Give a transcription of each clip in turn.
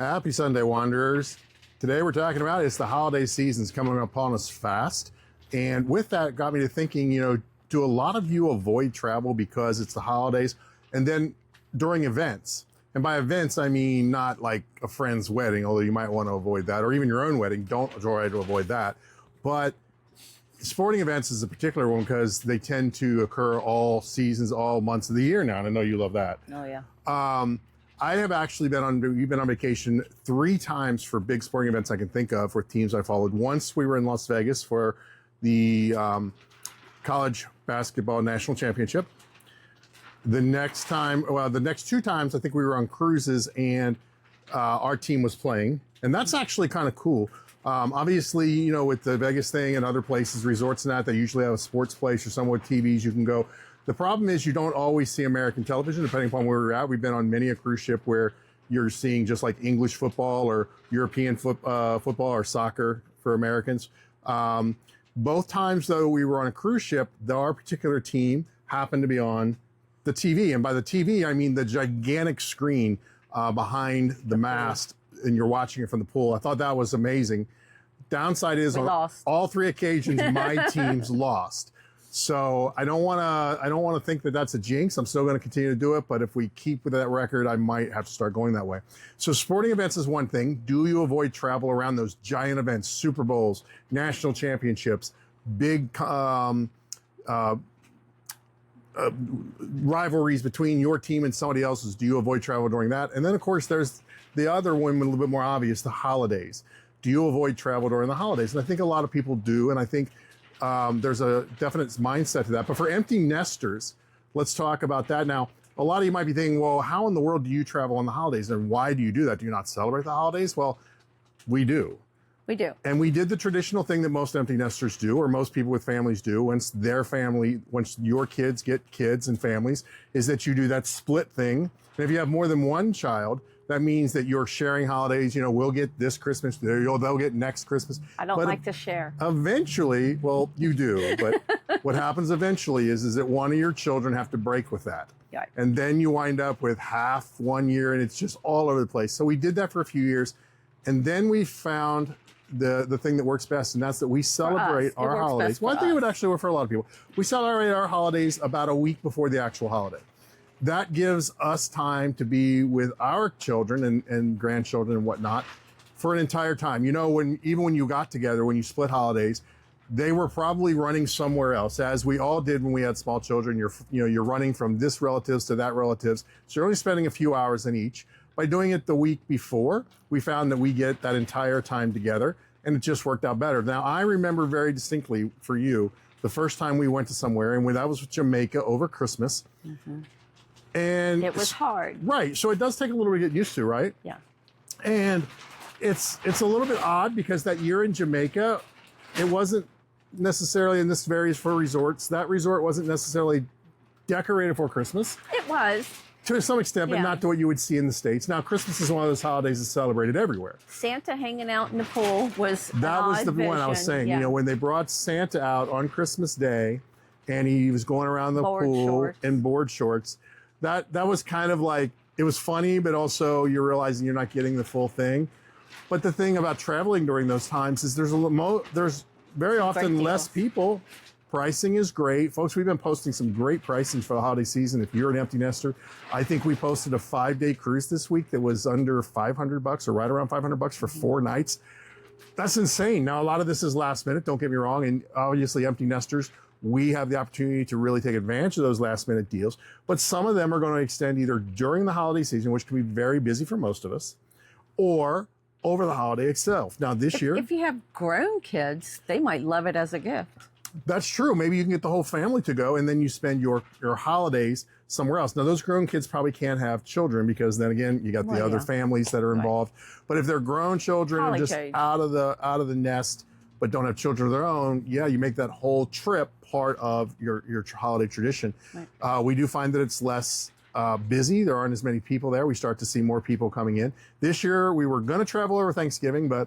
Happy Sunday, Wanderers. Today we're talking about it's the holiday season's coming upon us fast. And with that, it got me to thinking, do a lot of you avoid travel because it's the holidays? And then during events, and by events, I mean not like a friend's wedding, although you might want to avoid that, or even your own wedding, don't try to avoid that. But sporting events is a particular one because they tend to occur all seasons, all months of the year now. And I know you love that. Oh, yeah. I have actually we've been on vacation 3 times for big sporting events I can think of with teams I followed. Once we were in Las Vegas for the college basketball national championship. The next 2 times, I think we were on cruises and our team was playing. And that's actually kind of cool. Obviously, with the Vegas thing and other places, resorts and that, they usually have a sports place or somewhere with TVs you can go. The problem is you don't always see American television, depending upon where we're at. We've been on many a cruise ship where you're seeing just like English football or European football or soccer for Americans. Both times, though, we were on a cruise ship, our particular team happened to be on the TV. And by the TV, I mean the gigantic screen behind the mast, and you're watching it from the pool. I thought that was amazing. Downside is on all 3 occasions, my team's lost. So I don't want to think that that's a jinx. I'm still going to continue to do it, but if we keep with that record, I might have to start going that way. So sporting events is one thing. Do you avoid travel around those giant events, Super Bowls, national championships, big rivalries between your team and somebody else's? Do you avoid travel during that? And then, of course, there's the other one, a little bit more obvious, the holidays. Do you avoid travel during the holidays? And I think a lot of people do, and I think there's a definite mindset to that. But for empty nesters, let's talk about that now. A lot of you might be thinking, well, how in the world do you travel on the holidays? And why do you do that? Do you not celebrate the holidays? Well, we do. We do. And we did the traditional thing that most empty nesters do, or most people with families do, once your kids get kids and families, is that you do that split thing. And if you have more than one child, that means that you're sharing holidays. We'll get this Christmas, they'll get next Christmas. I don't like to share. Eventually, well, you do, but what happens eventually is that one of your children have to break with that. Yeah. And then you wind up with half one year and it's just all over the place. So we did that for a few years. And then we found the thing that works best, and that's that we celebrate our holidays. Well, I think it would actually work for a lot of people. We celebrate our holidays about a week before the actual holiday. That gives us time to be with our children and grandchildren and whatnot for an entire time. Even when you got together, when you split holidays, they were probably running somewhere else, as we all did when we had small children. You're running from this relatives to that relatives. So you're only spending a few hours in each. By doing it the week before, we found that we get that entire time together, and it just worked out better. Now, I remember very distinctly for you, the first time we went to somewhere, and that was Jamaica over Christmas. Mm-hmm. And it was hard. Right. So it does take a little bit to get used to, right? Yeah. And it's a little bit odd because that year in Jamaica, it wasn't necessarily, and this varies for resorts, that resort wasn't necessarily decorated for Christmas. It was. To some extent, but not to what you would see in the States. Now, Christmas is one of those holidays that's celebrated everywhere. Santa hanging out in the pool was that was the one I was saying. Yeah. When they brought Santa out on Christmas Day and he was going around the pool in board shorts, that was kind of like, it was funny, but also you're realizing you're not getting the full thing. But the thing about traveling during those times is there's very often less people. Pricing is great. Folks, we've been posting some great pricing for the holiday season. If you're an empty nester, I think we posted a 5-day cruise this week that was under $500 or right around $500 for 4 nights. That's insane. Now, a lot of this is last minute, don't get me wrong. And obviously empty nesters, we have the opportunity to really take advantage of those last minute deals. But some of them are going to extend either during the holiday season, which can be very busy for most of us, or over the holiday itself. Now, this year, if you have grown kids, they might love it as a gift. That's true. Maybe you can get the whole family to go and then you spend your holidays somewhere else. Now, those grown kids probably can't have children because then again, you got the other families that are involved. But if they're grown children and just out of the nest, but don't have children of their own, you make that whole trip part of your holiday tradition. Right. We do find that it's less busy. There aren't as many people there. We start to see more people coming in. This year, we were going to travel over Thanksgiving, but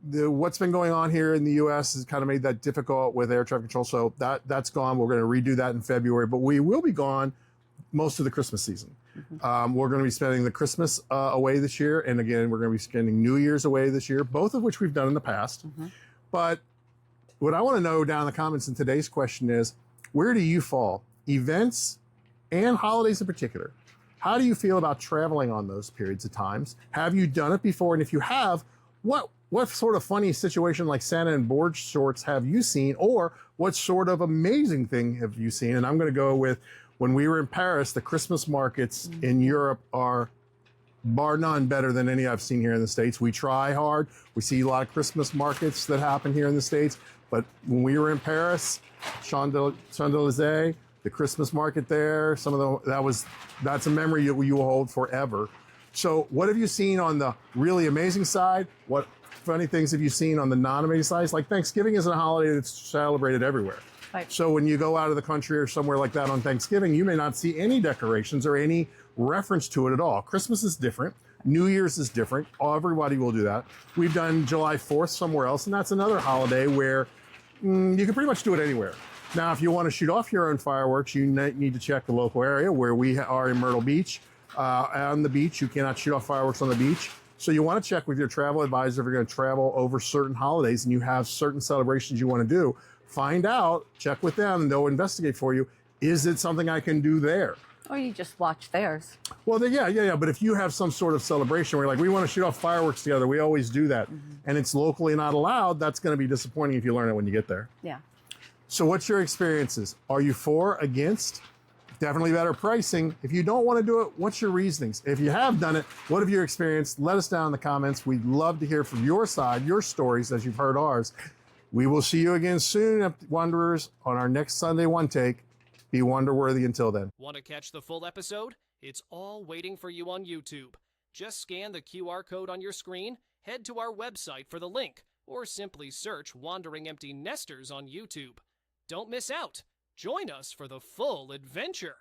what's been going on here in the U.S. has kind of made that difficult with air traffic control. So that's gone. We're going to redo that in February, but we will be gone most of the Christmas season. We're going to be spending the Christmas away this year, and again, we're going to be spending New Year's away this year, both of which we've done in the past. But what I want to know down in the comments in today's question is, where do you fall? Events and holidays in particular. How do you feel about traveling on those periods of times? Have you done it before? And if you have, what sort of funny situation like Santa and board shorts have you seen, or what sort of amazing thing have you seen? And I'm going to go with, when we were in Paris, the Christmas markets in Europe are bar none better than any I've seen here in the States. We try hard. We see a lot of Christmas markets that happen here in the States. But when we were in Paris, Champs-Élysées, the Christmas market there, that's a memory you will hold forever. So what have you seen on the really amazing side? What funny things have you seen on the non-amazing side? Like Thanksgiving is a holiday that's celebrated everywhere. Right. So when you go out of the country or somewhere like that on Thanksgiving, you may not see any decorations or any reference to it at all. Christmas is different. New Year's is different. Everybody will do that. We've done July 4th somewhere else, and that's another holiday where you can pretty much do it anywhere. Now, if you want to shoot off your own fireworks, you need to check the local area where we are in Myrtle Beach. On the beach, you cannot shoot off fireworks on the beach. So you want to check with your travel advisor if you're going to travel over certain holidays and you have certain celebrations you want to do. Find out, check with them, and they'll investigate for you. Is it something I can do there? Or you just watch theirs. Well, yeah. But if you have some sort of celebration where you're like, we want to shoot off fireworks together, we always do that, and it's locally not allowed, that's going to be disappointing if you learn it when you get there. Yeah. So what's your experiences? Are you for, against? Definitely better pricing. If you don't want to do it, what's your reasonings? If you have done it, what have you experienced? Let us down in the comments. We'd love to hear from your side, your stories, as you've heard ours. We will see you again soon, Wanderers, on our next Sunday One Take. Be wonder-worthy until then. Want to catch the full episode? It's all waiting for you on YouTube. Just scan the QR code on your screen, head to our website for the link, or simply search Wandering Empty Nesters on YouTube. Don't miss out. Join us for the full adventure.